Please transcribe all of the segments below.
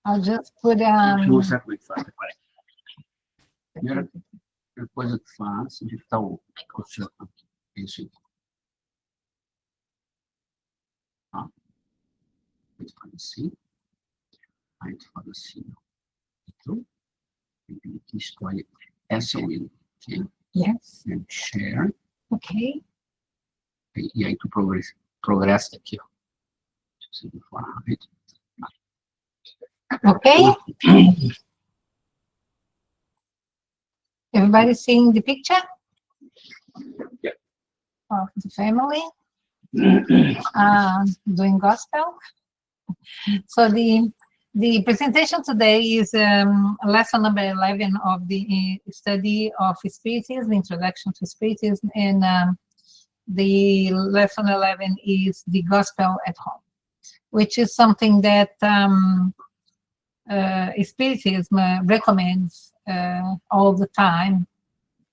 I'll just put Deixa eu mostrar como é que faz. Repare. Primeira coisa que faz, onde está o chão aqui. Isso aqui. Tá? A gente faz assim. Aí a gente faz assim. Então, a gente escolhe essa window aqui. Yes. And share. Okay. E aí tu progressa aqui, ó. Deixa eu falar rápido. Okay. Everybody seeing the picture? Yeah. Of the family doing gospel. So the presentation today is lesson number 11 of the study of Spiritism, Introduction to Spiritism, and the lesson 11 is the gospel at home, which is something that Spiritism recommends all the time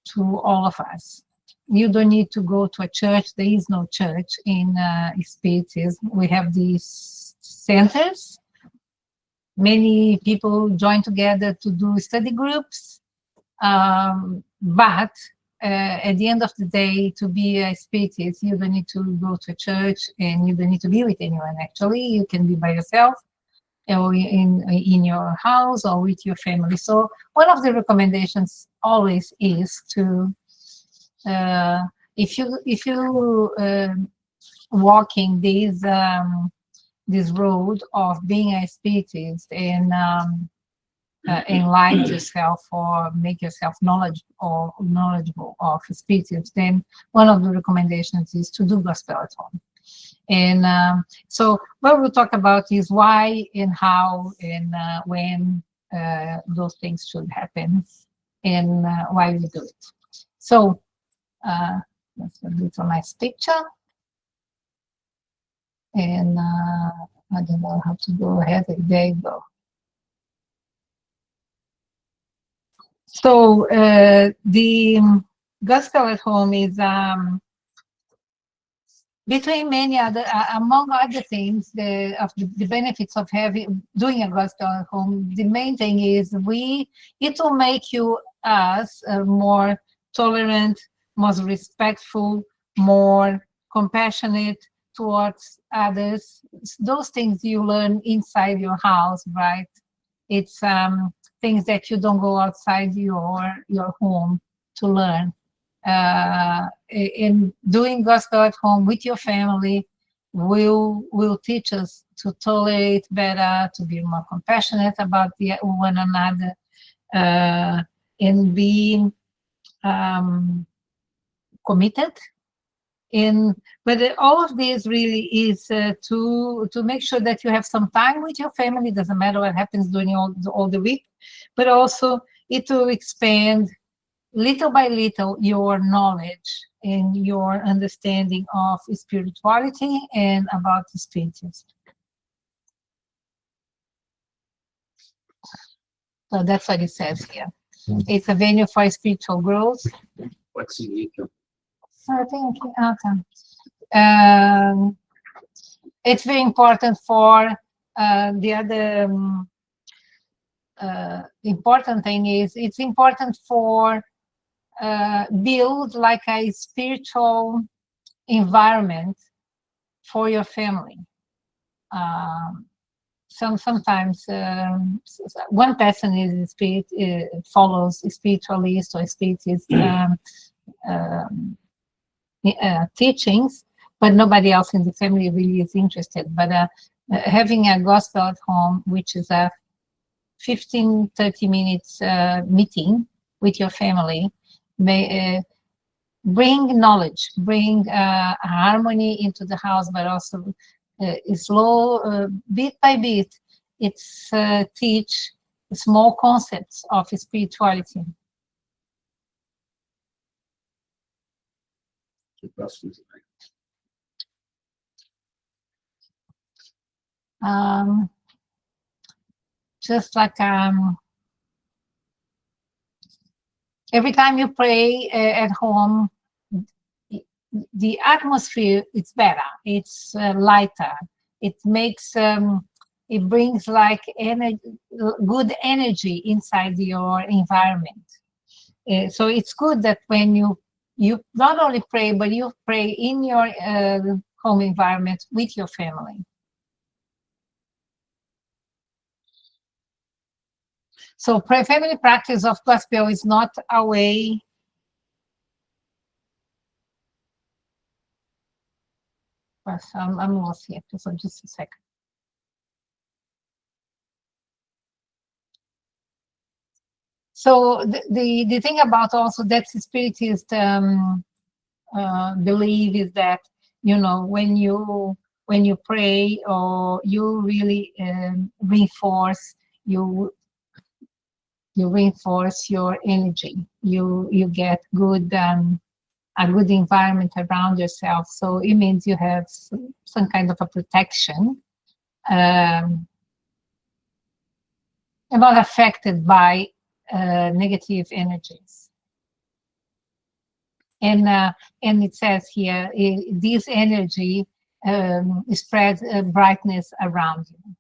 to all of us. You don't need to go to a church. There is no church in Spiritism. We have these centers. Many people join together to do study groups, but at the end of the day, to be a Spiritist, you don't need to go to a church, and you don't need to be with anyone. Actually, you can be by yourself, or in your house, or with your family. So one of the recommendations always is to, if you walking this road of being a Spiritist and enlighten yourself or make yourself knowledgeable of Spiritism, then one of the recommendations is to do gospel at home. And so what we'll talk about is why and how and when those things should happen, and why we do it. So that's a little nice picture. And I don't know how to go ahead. There you go. So the gospel at home is between many other, among other things, the benefits of doing a gospel at home. The main thing is it will make us more tolerant, more respectful, more compassionate towards others. Those things you learn inside your house, right? It's things that you don't go outside your home to learn. In doing gospel at home with your family will teach us to tolerate better, to be more compassionate about one another, and being committed. But all of this really is to make sure that you have some time with your family. Doesn't matter what happens during all the week, but also it will expand little by little your knowledge and your understanding of spirituality and about the Spiritism. So that's what it says here. It's a venue for spiritual growth. What's in it? I think it's very important for the other important thing is it's important for build like a spiritual environment for your family. Sometimes one person is follows spiritualist or spiritist teachings, but nobody else in the family really is interested. But having a gospel at home, which is a 15-30 minutes meeting with your family, may bring knowledge, bring harmony into the house, but also slow, bit by bit, it's teach small concepts of spirituality. Just like every time you pray at home, the atmosphere is better, it's lighter, it makes it brings like good energy inside your environment. So it's good that when you not only pray, but you pray in your home environment with your family. So family practice of gospel is not a way. I'm lost here, so just a second. So the thing about also that Spiritist believe is that, you know, when you pray, or you really reinforce you reinforce your energy. You get good a good environment around yourself. So it means you have some kind of a protection, um, and not affected by negative energies. And it says here, this energy spreads brightness around you.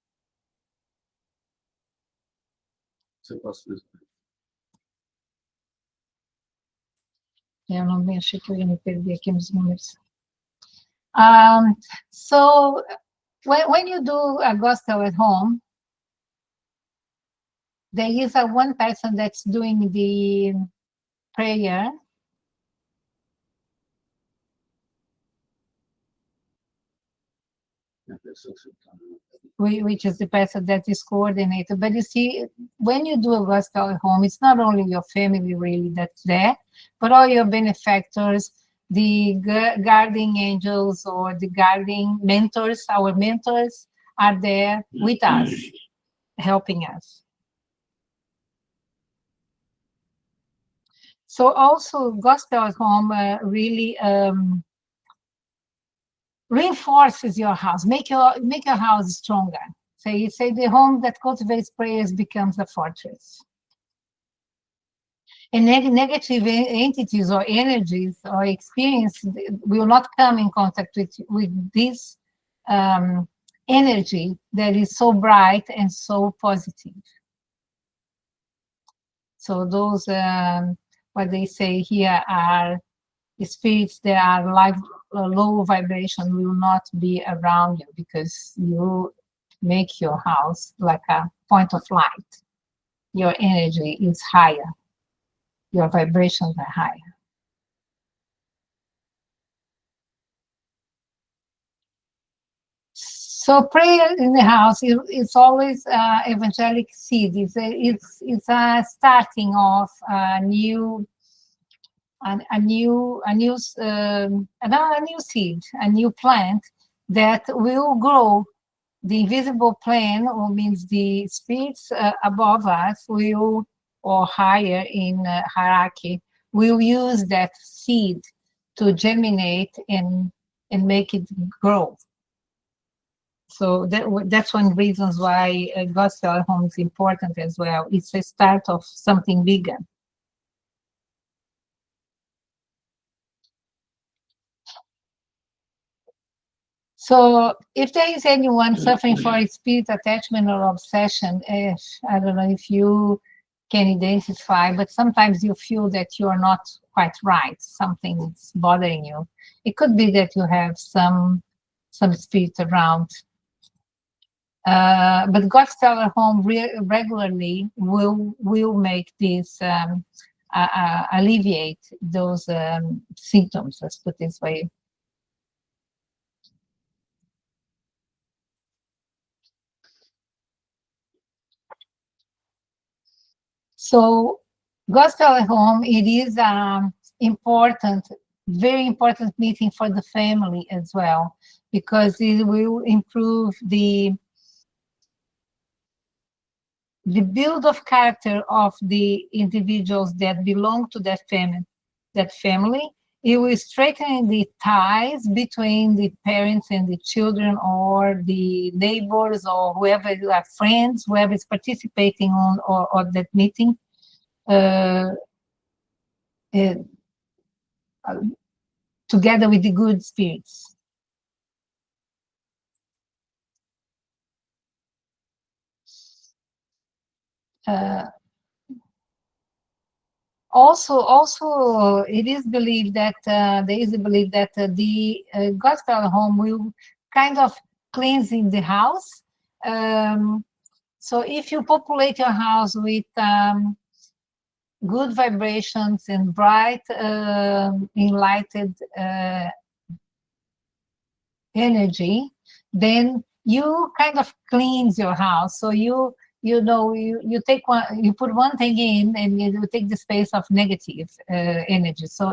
Você posso ver? Eu não mexi, que eu ia me perder aqui nos números. So when you do a gospel at home, there is one person that's doing the prayer, which is the person that is coordinated. But you see, when you do a gospel at home, it's not only your family really that's there, but all your benefactors, the guarding angels or the guarding mentors. Our mentors are there with us, helping us. So also gospel at home really reinforces your house, make your house stronger. So you say the home that cultivates prayers becomes a fortress. And negative entities or energies or experience will not come in contact with this energy that is so bright and so positive. So those, what they say here, are spirits that are like low vibration will not be around you, because you make your house like a point of light. Your energy is higher. Your vibrations are higher. So prayer in the house is always evangelic seed. It's a starting of a new seed, a new plant that will grow. The invisible plane, or means the spirits above us, will, or higher in hierarchy, will use that seed to germinate and make it grow. So that's one reasons why gospel at home is important as well. It's a start of something bigger. So if there is anyone suffering for spirit attachment or obsession, I don't know if you can identify, but sometimes you feel that you are not quite right. Something is bothering you. It could be that you have some spirit around. But gospel at home regularly will make this alleviate those symptoms. Let's put it this way. So gospel at home, it is important, very important meeting for the family as well, because it will improve the build of character of the individuals that belong to that family. It will strengthen the ties between the parents and the children, or the neighbors, or whoever, like friends, whoever is participating on or that meeting. Together with the good spirits. also, it is believed that there is a belief that the gospel home will kind of cleansing the house. So if you populate your house with good vibrations and bright, enlightened energy, then you kind of cleanse your house. So you take one, you put one thing in, and you take the space of negative energy. So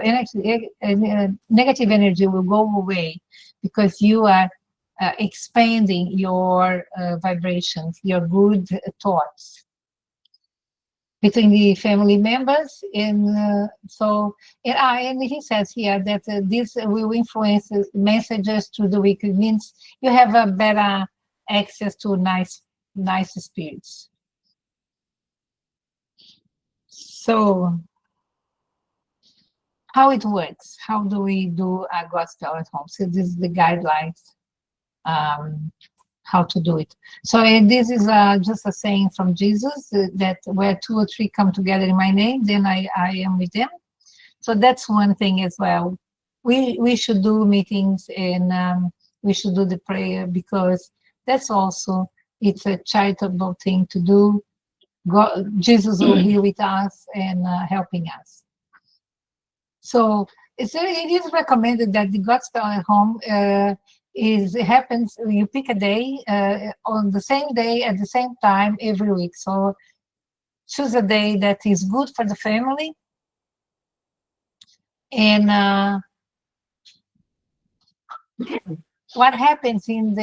negative energy will go away because you are expanding your vibrations, your good thoughts between the family members. And he says here that this will influence messages to the weak. It means you have a better access to nice spirits. So how it works? How do we do a gospel at home? So this is the guidelines. How to do it. So this is just a saying from Jesus that where 2 or 3 come together in my name, then I am with them. So that's one thing as well. We should do meetings, and we should do the prayer, because that's also, it's a charitable thing to do. God, Jesus will be with us and helping us. So it is recommended that the gospel at home it happens, you pick a day on the same day at the same time every week. So choose a day that is good for the family. And what happens in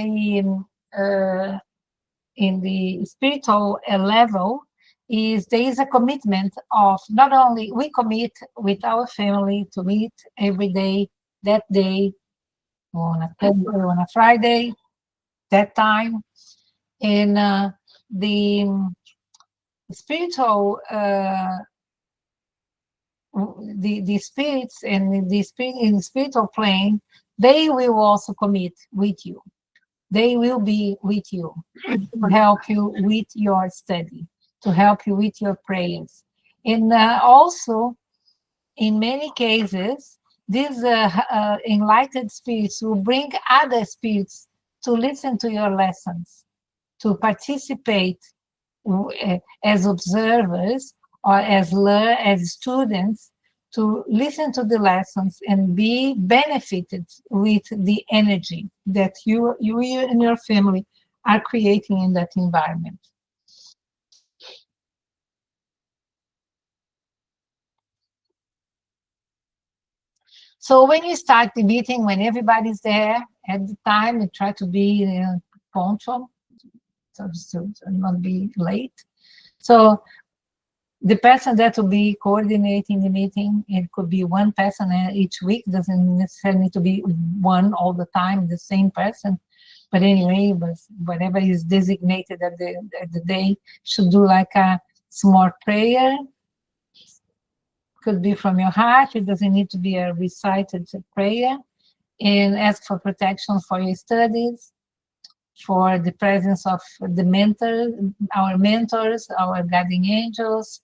the spiritual level is there is a commitment of, not only we commit with our family to meet every day, that day, on a Thursday, on a Friday, that time. And the spiritual, the spirits and the spirit in the spiritual plane, they will also commit with you. They will be with you to help you with your study, to help you with your prayers. And also, in many cases, these enlightened spirits will bring other spirits to listen to your lessons, to participate as observers or as students, to listen to the lessons and be benefited with the energy that you and your family are creating in that environment. So when you start the meeting, when everybody's there at the time, you try to be punctual, so to not be late. So the person that will be coordinating the meeting, it could be one person each week, doesn't necessarily need to be one all the time, the same person. But anyway, whatever is designated at the day, should do like a small prayer. Could be from your heart. It doesn't need to be a recited prayer. And ask for protection for your studies, for the presence of the our mentors, our guiding angels,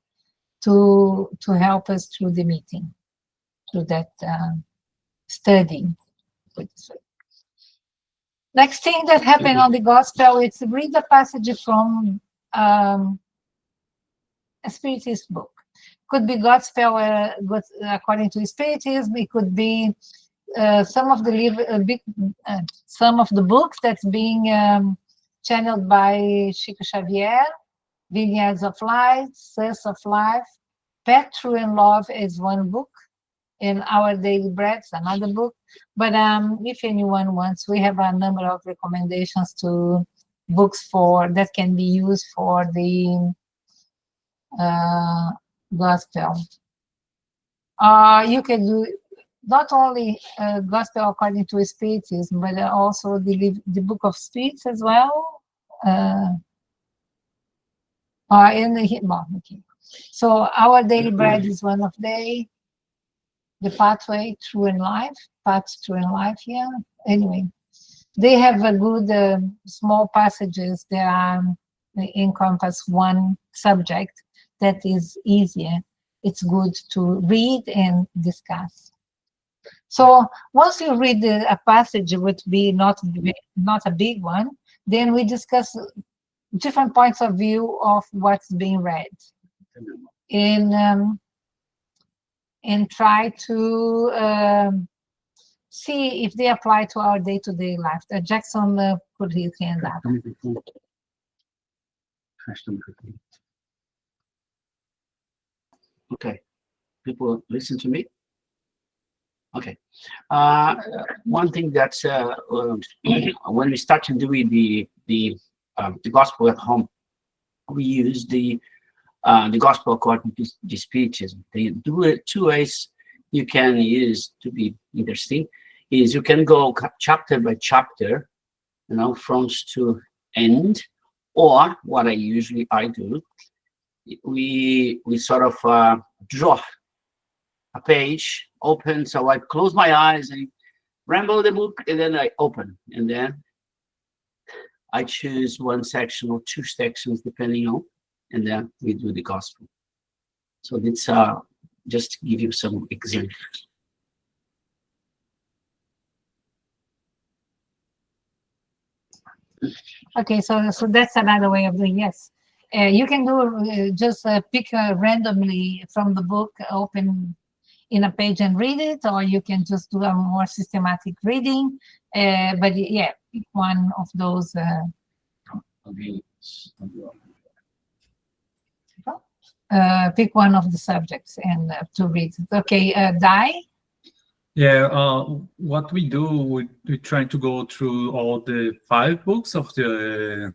to help us through the meeting, through that study. Next thing that happened on the gospel, it's read the passage from a Spiritist book. Could be gospel according to Spiritism. It could be some of the books that's being channeled by Chico Xavier. Vineyards of Light, Source of Life, Path True and Love is one book, and Our Daily Bread is another book. But if anyone wants, we have a number of recommendations to books that can be used for the gospel. You can do not only gospel according to Spiritism, but also the Book of Spirits as well. Okay. So Our Daily Bread is one of the Pathway Through in Life, Paths Through in Life. Yeah. Anyway, they have a good small passages that are encompass one subject that is easier, it's good to read and discuss. So once you read a passage, it would be not a big one, then we discuss different points of view of what's being read, and try to see if they apply to our day-to-day life. Jackson put his hand up. Okay, people listen to me. Okay, one thing that's when we start to do the gospel at home, we use the gospel according to the Spiritism. They do it two ways. You can use to be interesting is you can go chapter by chapter, front to end, or what I do, we sort of draw a page open, so I close my eyes and ramble the book, and then I open, and then I choose one section or two sections depending on, and then we do the gospel. So it's just to give you some examples. Okay, so that's another way of doing. Yes, you can do just pick randomly from the book, open in a page and read it, or you can just do a more systematic reading. But yeah, pick one of those. Pick one of the subjects and to read it. Okay, Dai? Yeah, what we do, we try to go through all the 5 books of the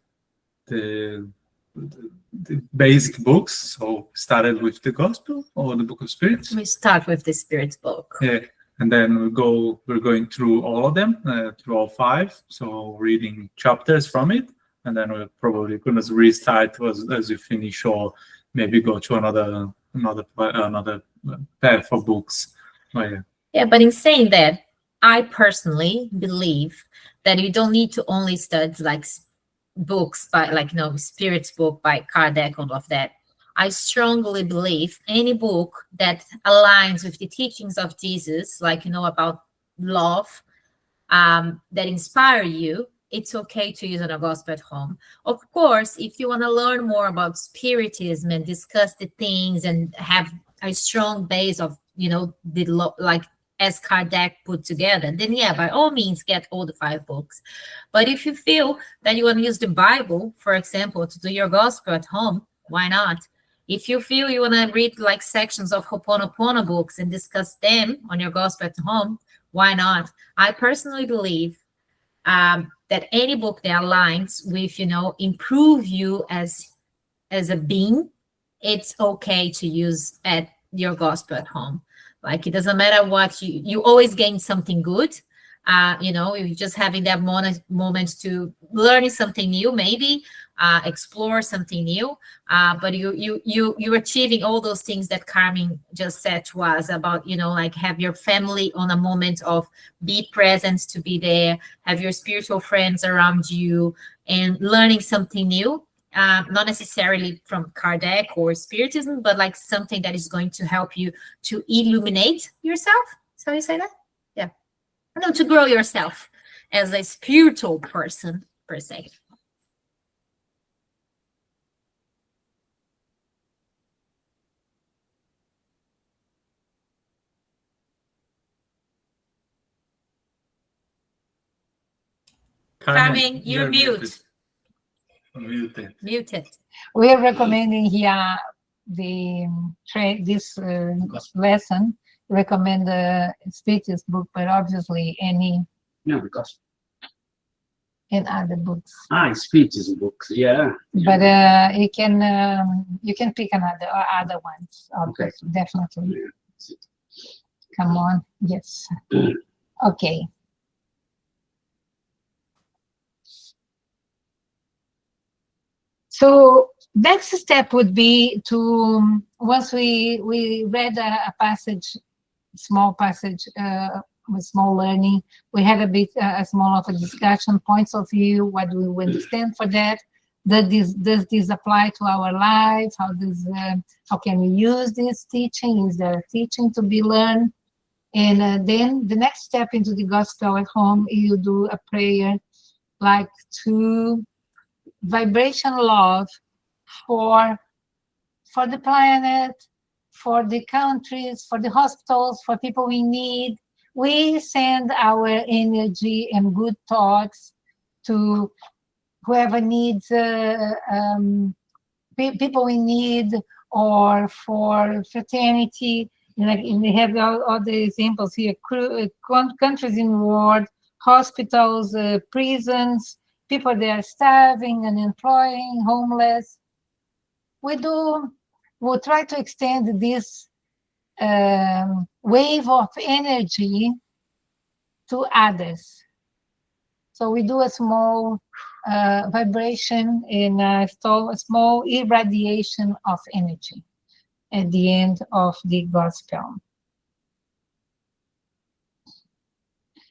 basic books. So started with the Gospel or the Book of Spirits. We start with the Spirit book. Yeah, and then we're going through all of them, through all 5. So reading chapters from it, and then we're probably going to restart as you finish, or maybe go to another pair for books. Oh, yeah. Yeah, but in saying that, I personally believe that you don't need to only study like books by Spirit's book by Kardec, all of that. I strongly believe any book that aligns with the teachings of Jesus, about love, that inspire you, it's okay to use on a gospel at home. Of course, if you want to learn more about Spiritism and discuss the things and have a strong base of, as Kardec put together, then yeah, by all means, get all the 5 books. But if you feel that you want to use the Bible, for example, to do your gospel at home, why not? If you feel you want to read sections of Ho'oponopono books and discuss them on your gospel at home, why not? I personally believe that any book that aligns with, improve you as a being, it's okay to use at your gospel at home. It doesn't matter what you always gain something good. You're just having that moment to learn something new, maybe explore something new. But you're achieving all those things that Carmen just said to us about, have your family on a moment of be present, to be there, have your spiritual friends around you, and learning something new. Not necessarily from Kardec or Spiritism, but something that is going to help you to illuminate yourself. So you say that? Yeah. No, to grow yourself as a spiritual person, per se. Carmen, you're muted. Muted. We are recommending here this lesson. Recommend the Spiritist book, but obviously any Because in other books. Spiritism books, yeah. But you can pick other ones. Obviously, definitely. Yeah. Come on, yes. Okay. So next step would be to, once we read a passage, small passage, with small learning, we had a small of a discussion, points of view, what do we understand for that, does this apply to our life? How can we use this teaching? Is there a teaching to be learned? And then the next step into the gospel at home, you do a prayer like to vibration love for the planet, for the countries, for the hospitals, for people we need. We send our energy and good thoughts to whoever needs people in need, or for fraternity. Like we have all the examples here: countries in war, hospitals, prisons, people that are starving, unemployed, homeless. We'll try to extend this wave of energy to others. So we do a small vibration in a small irradiation of energy at the end of the gospel.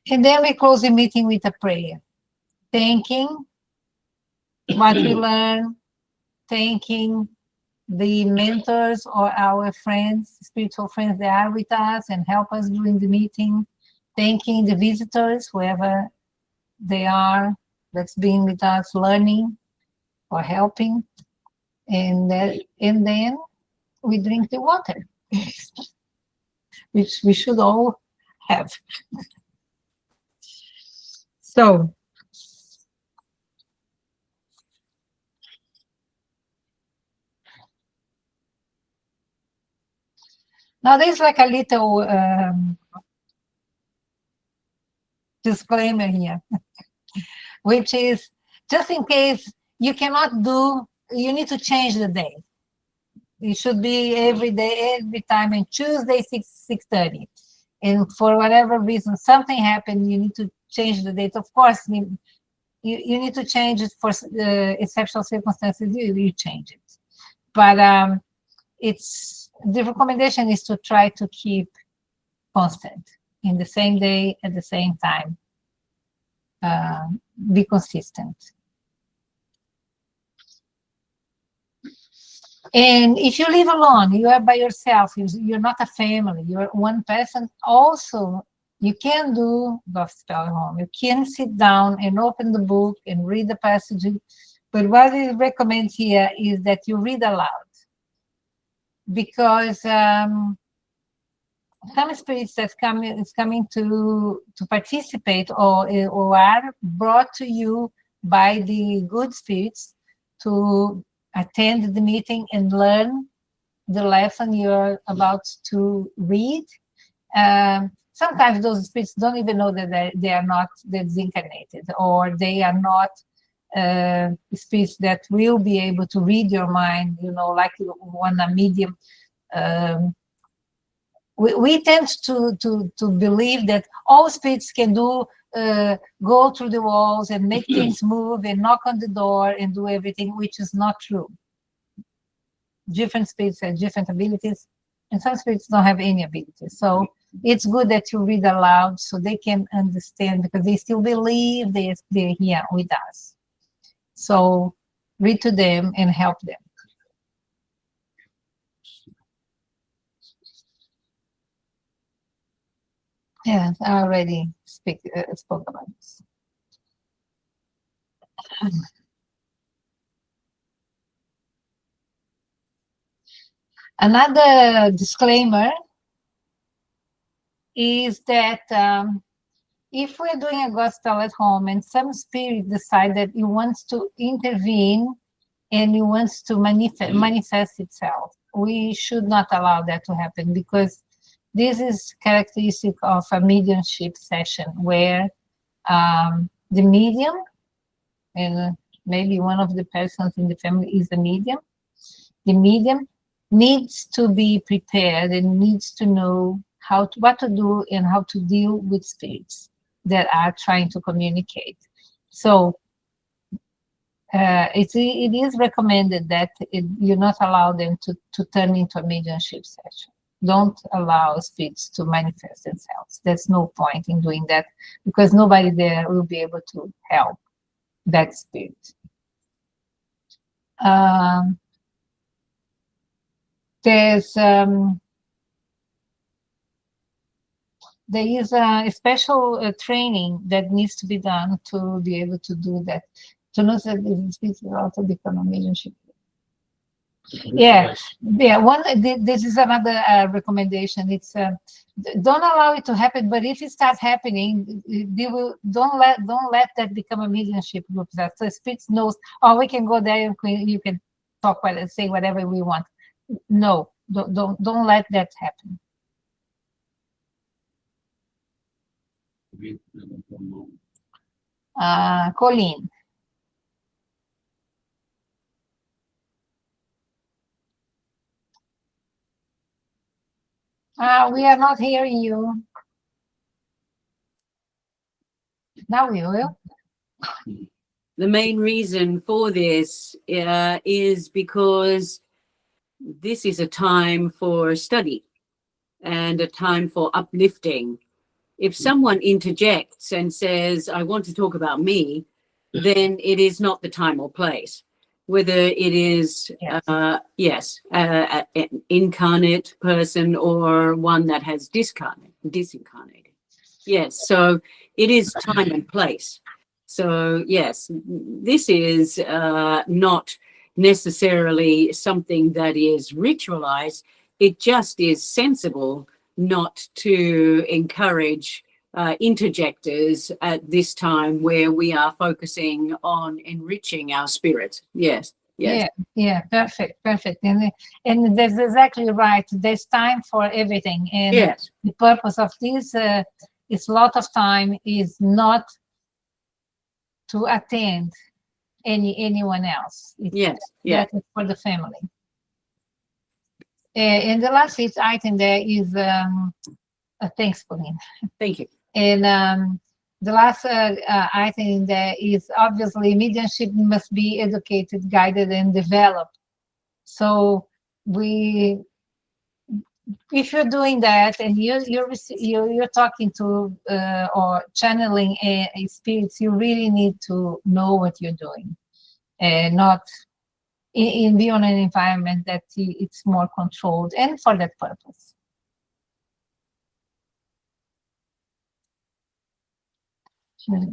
And then we close the meeting with a prayer, thanking what we learned, thanking the mentors or our friends, spiritual friends that are with us and help us during the meeting, thanking the visitors, whoever they are, that's been with us learning or helping. And then we drink the water, which we should all have. So, now there's like a little disclaimer here, which is just in case you cannot do, you need to change the day. It should be every day, every time, and Tuesday 6:30. And for whatever reason, something happened, you need to change the date. Of course, you need to change it for exceptional circumstances, you change it. But the recommendation is to try to keep constant in the same day at the same time. Be consistent. And if you live alone, you are by yourself, you're not a family, you're one person, also you can do gospel at home. You can sit down and open the book and read the passage. But what we recommend here is that you read aloud, because some spirits that's coming to participate or are brought to you by the good spirits to attend the meeting and learn the lesson you're about to read. Sometimes those spirits don't even know that they are not desincarnated, or they are not spirits that will be able to read your mind, like one a medium. We tend to believe that all spirits can do, go through the walls and make things move and knock on the door and do everything, which is not true. Different spirits have different abilities, and some spirits don't have any abilities. So it's good that you read aloud so they can understand, because they still believe they're here with us. So read to them and help them. Yeah, I already spoke about this. Another disclaimer is that if we're doing a gospel at home and some spirit decide that it wants to intervene and it wants to manifest itself, we should not allow that to happen, because this is characteristic of a mediumship session where the medium, and maybe one of the persons in the family is a medium, the medium needs to be prepared and needs to know what to do and how to deal with spirits that are trying to communicate. So it is recommended that you not allow them to turn into a mediumship session. Don't allow spirits to manifest themselves. There's no point in doing that, because nobody there will be able to help that spirit. Um, there's there is a special training that needs to be done to be able to do that. To know that this is also become a mediumship. Yeah, yeah. This is another recommendation. It's don't allow it to happen. But if it starts happening, don't let that become a mediumship group. That the spirit knows. Oh, we can go there. You can talk and say whatever we want. No, don't let that happen. Colleen. We are not hearing you. Now we will. The main reason for this is because this is a time for study and a time for uplifting. If someone interjects and says, I want to talk about me, then it is not the time or place. Whether it is, an incarnate person or one that has disincarnated. Yes, so it is time and place. So yes, this is not necessarily something that is ritualized. It just is sensible not to encourage interjectors at this time where we are focusing on enriching our spirit. Yes. Yes. Yeah, perfect. And that's exactly right. There's time for everything. And Yes. the purpose of this is a lot of time is not to attend anyone else. Yes. Yeah. That is for the family. And the last item there is thanks, Pauline. Thank you. And the last item there is obviously mediumship must be educated, guided, and developed. So if you're doing that and you're talking to or channeling a spirits, you really need to know what you're doing, and not in be on an environment that it's more controlled and for that purpose.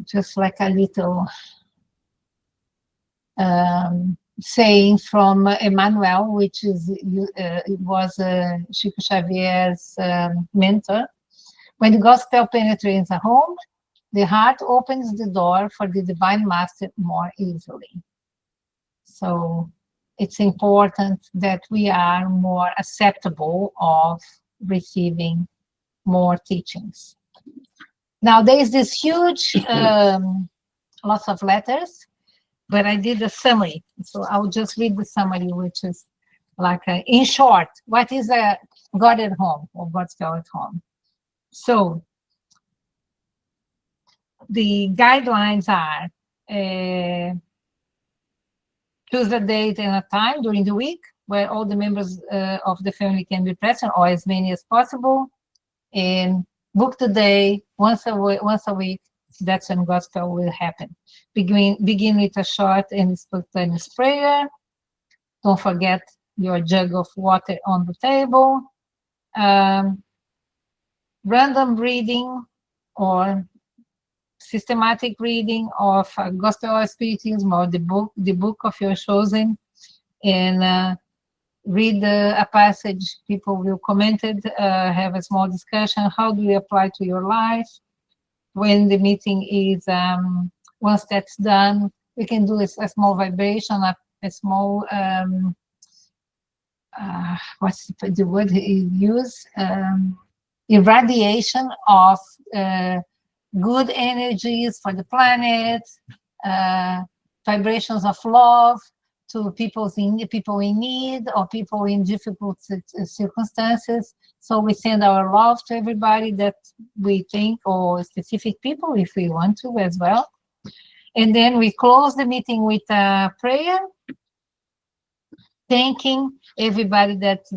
Just like a little saying from Emmanuel, which is it was Chico Xavier's mentor. When the gospel penetrates a home, the heart opens the door for the divine master more easily. So it's important that we are more acceptable of receiving more teachings. Now there is this huge lots of letters, but I did a summary. So I'll just read the summary, which is like, in short, what is a God at home or God's spell at home? So the guidelines are choose a date and a time during the week where all the members of the family can be present, or as many as possible, and book the day once a week. That's when gospel will happen. Begin with a short and spontaneous prayer. Don't forget your jug of water on the table. Random reading or systematic reading of gospel or spiritism, or the book of your choosing, and read a passage. People will comment it, have a small discussion. How do you apply to your life? When the meeting is, once that's done, we can do a small vibration, a small, what's the word you use? Irradiation of good energies for the planet, vibrations of love to people in need or people in difficult circumstances. So we send our love to everybody that we think, or specific people if we want to as well. And then we close the meeting with a prayer, thanking everybody that's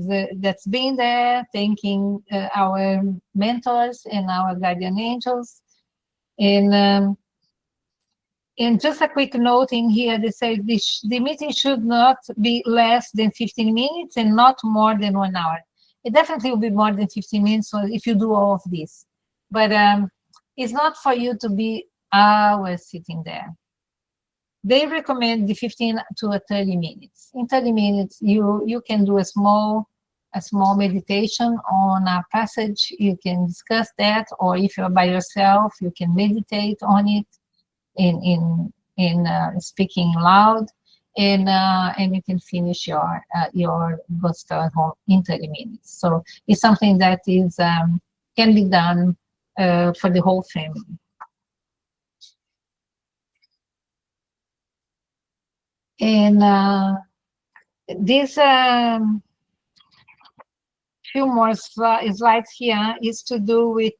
been there, thanking our mentors and our guardian angels, and And just a quick note in here, they say the meeting should not be less than 15 minutes and not more than 1 hour. It definitely will be more than 15 minutes if you do all of this. But it's not for you to be hours sitting there. They recommend the 15 to 30 minutes. In 30 minutes, you can do a small meditation on a passage. You can discuss that, or if you're by yourself, you can meditate on it in speaking loud, and you can finish your gospel at home in 30 minutes. So it's something that is can be done for the whole family. And this few more slides here is to do with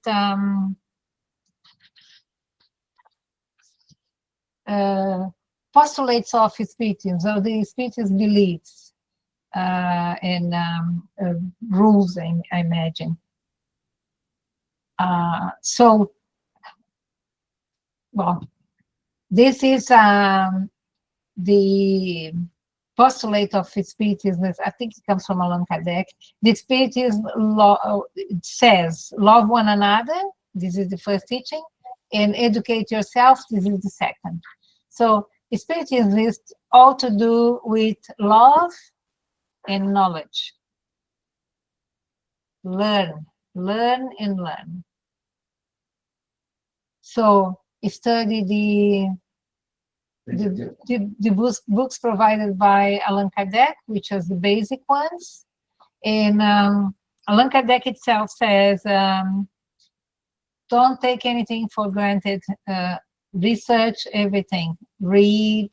postulates of Spiritism, so the Spiritist beliefs and rules, I imagine. So, well, this is the postulate of Spiritism. I think it comes from Allan Kardec. The Spiritism it says, love one another. This is the first teaching. And educate yourself. This is the second. So Spiritism is all to do with love and knowledge. Learn and learn. So study the books provided by Allan Kardec, which are the basic ones. And Allan Kardec itself says, don't take anything for granted. Research everything. Read.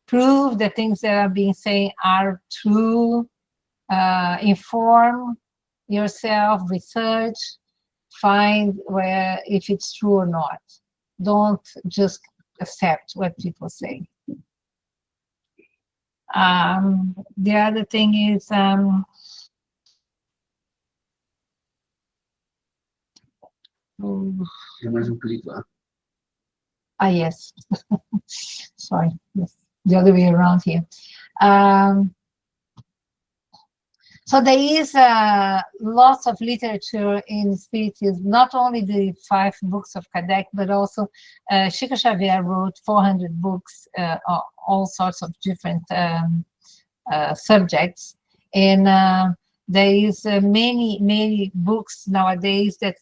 Prove the things that are being said are true. Inform yourself. Research. Find where if it's true or not. Don't just accept what people say. The other thing is yes. Sorry, yes. The other way around here. So there is lots of literature in Spiritism, not only the 5 books of Kardec, but also Chico Xavier wrote 400 books, all sorts of different subjects. And there is many books nowadays that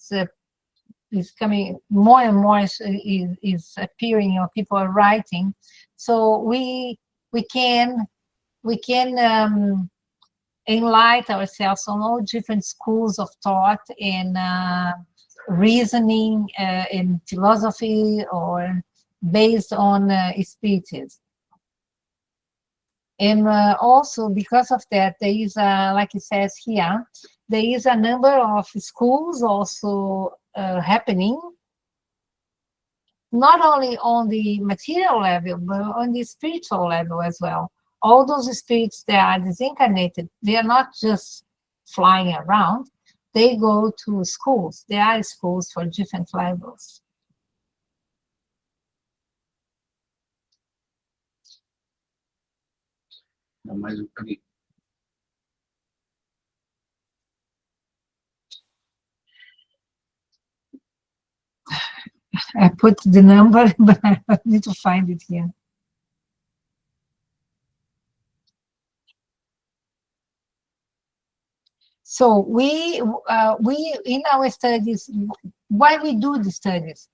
is coming more and more is appearing, or people are writing. So we can enlighten ourselves on all different schools of thought and reasoning in philosophy, or based on Spiritism. And also because of that, there is, like it says here, there is a number of schools also happening, not only on the material level, but on the spiritual level as well. All those spirits that are disincarnated, they are not just flying around, they go to schools. There are schools for different levels. I put the number, but I need to find it here. So we in our studies, why we do the studies,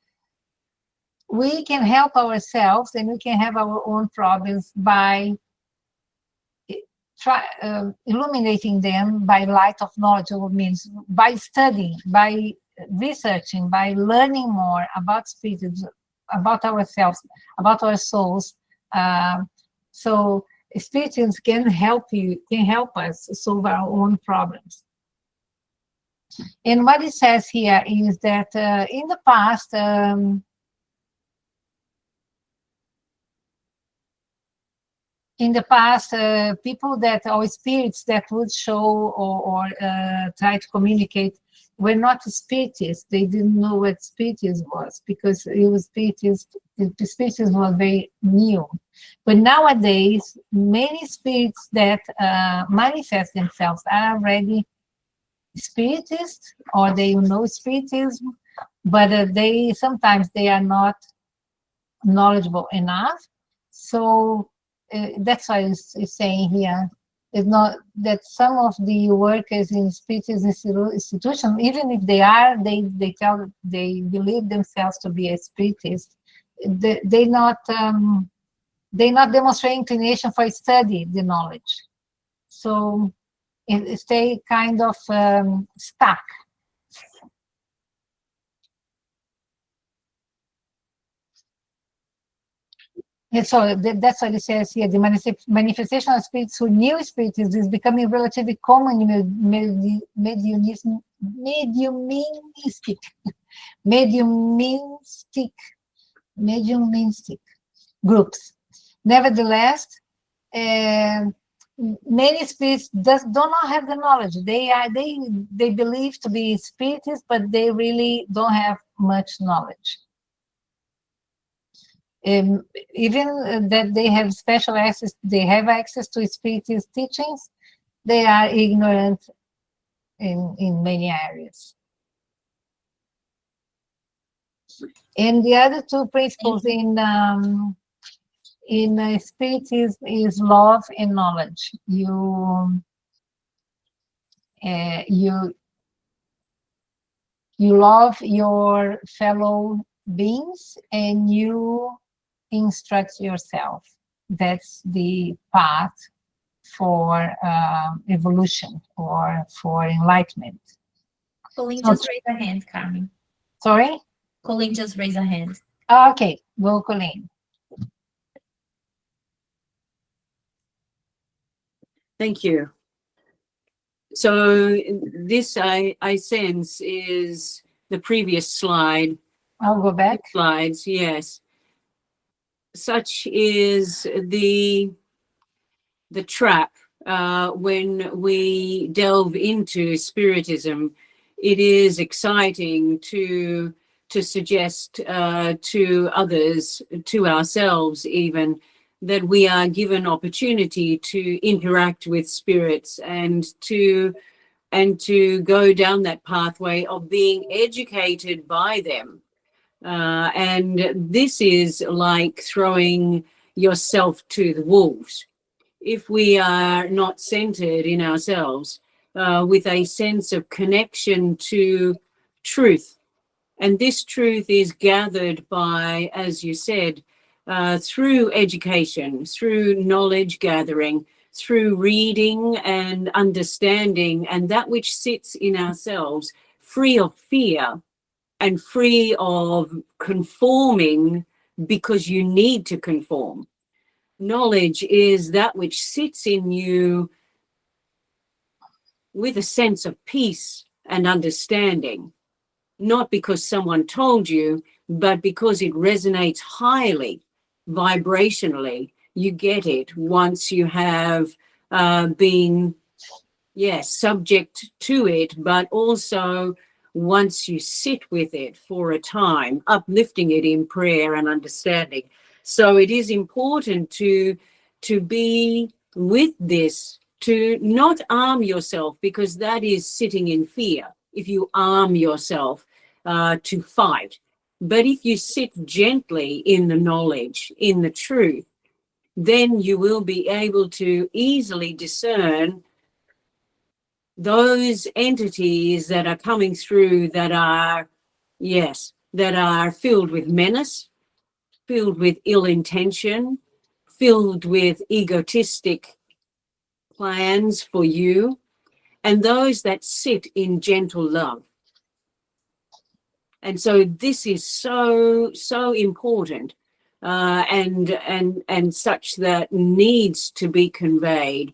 we can help ourselves and we can have our own problems by illuminating them by light of knowledge, or means by studying, by researching, by learning more about Spiritism, about ourselves, about our souls. So Spiritism can help us solve our own problems. And what it says here is that in the past, people that, or spirits that would show or try to communicate, were not Spiritists. They didn't know what Spiritism was, because it was the Spiritism was very new. But nowadays, many spirits that manifest themselves are already Spiritist, or they know Spiritism, but sometimes they are not knowledgeable enough. So that's why it's saying here, it's not that some of the workers in Spiritist institution, even if they believe themselves to be a Spiritist, they not demonstrate inclination for study the knowledge. So it stay kind of stuck. And so that's what it says here. The manifestation of spirits who knew Spiritism is becoming relatively common in mediumistic groups. Nevertheless, many spirits do not have the knowledge. They believe to be Spiritists, but they really don't have much knowledge. Even that they have special access, they have access to Spiritist teachings, they are ignorant in many areas. And the other two principles in Spiritism is love and knowledge. You love your fellow beings and you instruct yourself. That's the path for evolution or for enlightenment. Colleen just raised a hand, Carmen. Sorry? Colleen just raised a hand. Okay, go Colleen. Thank you. So this I sense is the previous slide. I'll go back. Slides, yes. Such is the trap when we delve into Spiritism. It is exciting to suggest to others, to ourselves even, that we are given opportunity to interact with spirits and to go down that pathway of being educated by them. And this is like throwing yourself to the wolves. If we are not centered in ourselves with a sense of connection to truth, and this truth is gathered by, as you said, through education, through knowledge gathering, through reading and understanding, and that which sits in ourselves, free of fear and free of conforming because you need to conform. Knowledge is that which sits in you with a sense of peace and understanding, not because someone told you, but because it resonates highly, vibrationally. You get it once you have been, yes, subject to it, but also once you sit with it for a time, uplifting it in prayer and understanding. So it is important to be with this, to not arm yourself, because that is sitting in fear. If you arm yourself to fight, but if you sit gently in the knowledge, in the truth, then you will be able to easily discern those entities that are coming through that are, yes, that are filled with menace, filled with ill intention, filled with egotistic plans for you, and those that sit in gentle love. And so this is so important and such that needs to be conveyed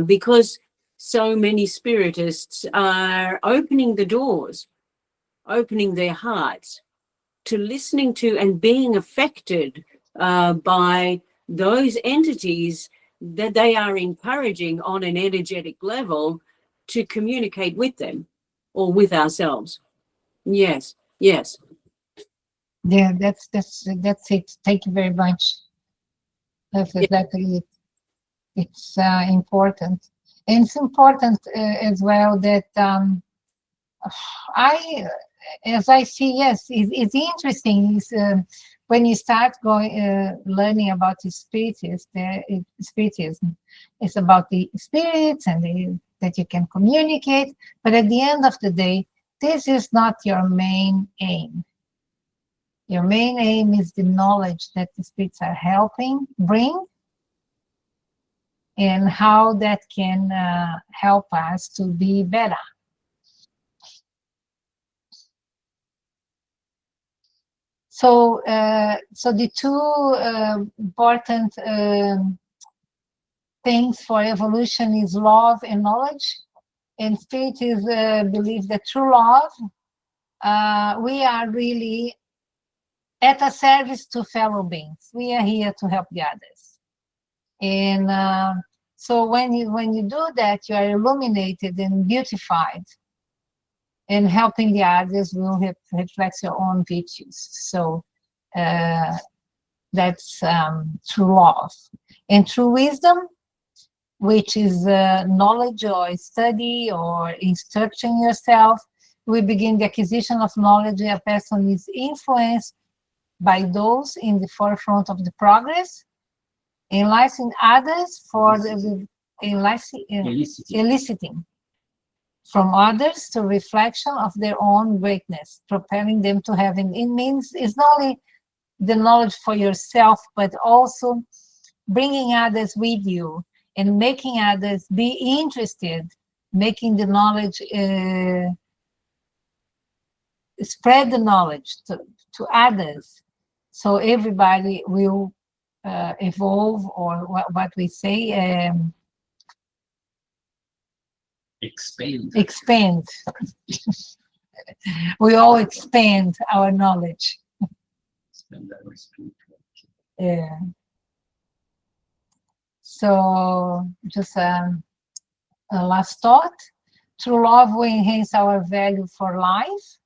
because so many spiritists are opening the doors, opening their hearts to listening to and being affected by those entities that they are encouraging on an energetic level to communicate with them or with ourselves. Yes, yes. Yeah, that's it. Thank you very much. That's exactly it. It's important, and it's important as well that as I see, yes, it's interesting. Is when you start going learning about the spiritism, it's about the spirits and that you can communicate. But at the end of the day, this is not your main aim. Your main aim is the knowledge that the spirits are helping bring, and how that can help us to be better. So, so the two important things for evolution is love and knowledge. And Spiritism believes that through love, we are really at a service to fellow beings. We are here to help the others. And so when you do that, you are illuminated and beautified, and helping the others will reflect your own virtues. So that's through love. And through wisdom, which is knowledge or study or instruction yourself, we begin the acquisition of knowledge. A person is influenced by those in the forefront of the progress, enlightening others for the eliciting from others to reflection of their own greatness, propelling them to heaven. It means it's not only the knowledge for yourself, but also bringing others with you and making others be interested, making the knowledge, spread the knowledge to others. So everybody will evolve, or what we say, expand. We all expand our knowledge. Yeah. So just a last thought. Through love, we enhance our value for life,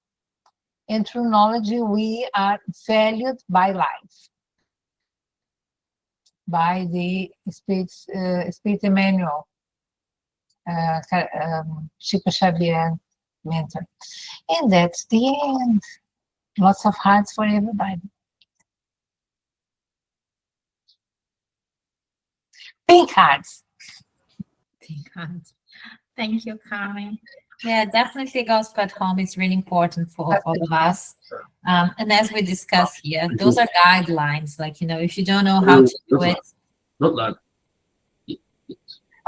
and through knowledge, we are valued by life, by the Spirit Emmanuel, Chico Xavier mentor. And that's the end. Lots of hearts for everybody. Pink hearts. Pink hearts. Thank you, Carmen. Yeah, definitely gospel at home is really important for all of us. And as we discuss here, those are guidelines. Like, if you don't know how to do it.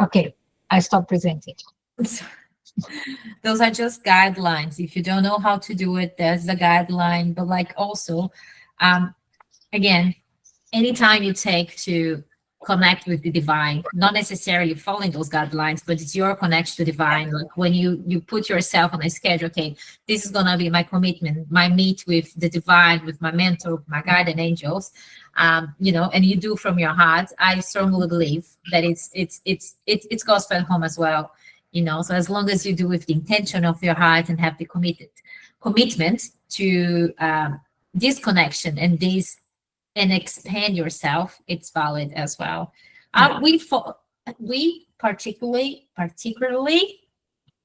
Okay, I stop presenting. Those are just guidelines. If you don't know how to do it, there's the guideline. But like also, again, anytime you take to connect with the divine, not necessarily following those guidelines, but it's your connection to divine. Like when you put yourself on a schedule, okay, this is gonna be my commitment, my meet with the divine, with my mentor, with my guardian angels, and you do from your heart. I strongly believe that it's gospel at home as well. So as long as you do with the intention of your heart and have the commitment to this connection and expand yourself, it's valid as well. We particularly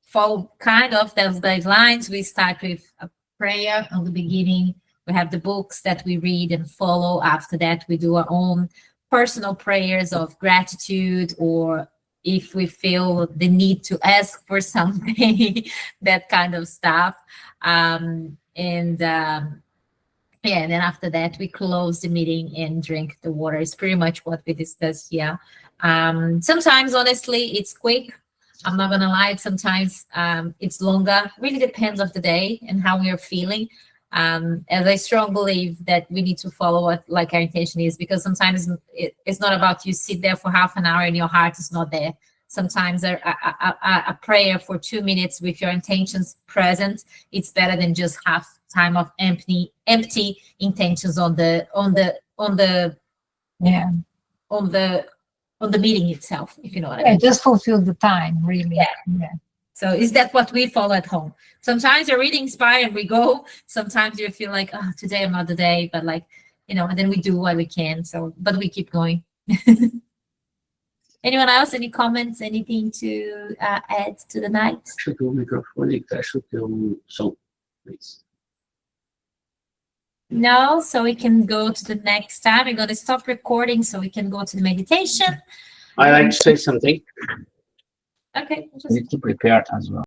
follow kind of those guidelines. We start with a prayer on the beginning. We have the books that we read and follow. After that, we do our own personal prayers of gratitude, or if we feel the need to ask for something, that kind of stuff. Yeah, and then after that, we close the meeting and drink the water. It's pretty much what we discussed here. Sometimes, honestly, it's quick. I'm not going to lie. Sometimes it's longer. Really depends on the day and how we are feeling. As I strongly believe that we need to follow what like our intention is, because sometimes it's not about you sit there for half an hour and your heart is not there. Sometimes a prayer for 2 minutes with your intentions present, it's better than just half time of empty intentions on the meeting itself, if you know what I mean. Just fulfill the time, really. Yeah. So is that what we follow at home? Sometimes you're reading Inspire and we go. Sometimes you feel like, oh, today I'm not the day, but like, and then we do what we can. So, but we keep going. Anyone else? Any comments? Anything to add to the night? Fecha o teu microfone e fecha o teu som, please. No, so we can go to the next tab. We're going to stop recording so we can go to the meditation. I like to say something. Okay. I need to prepare as well.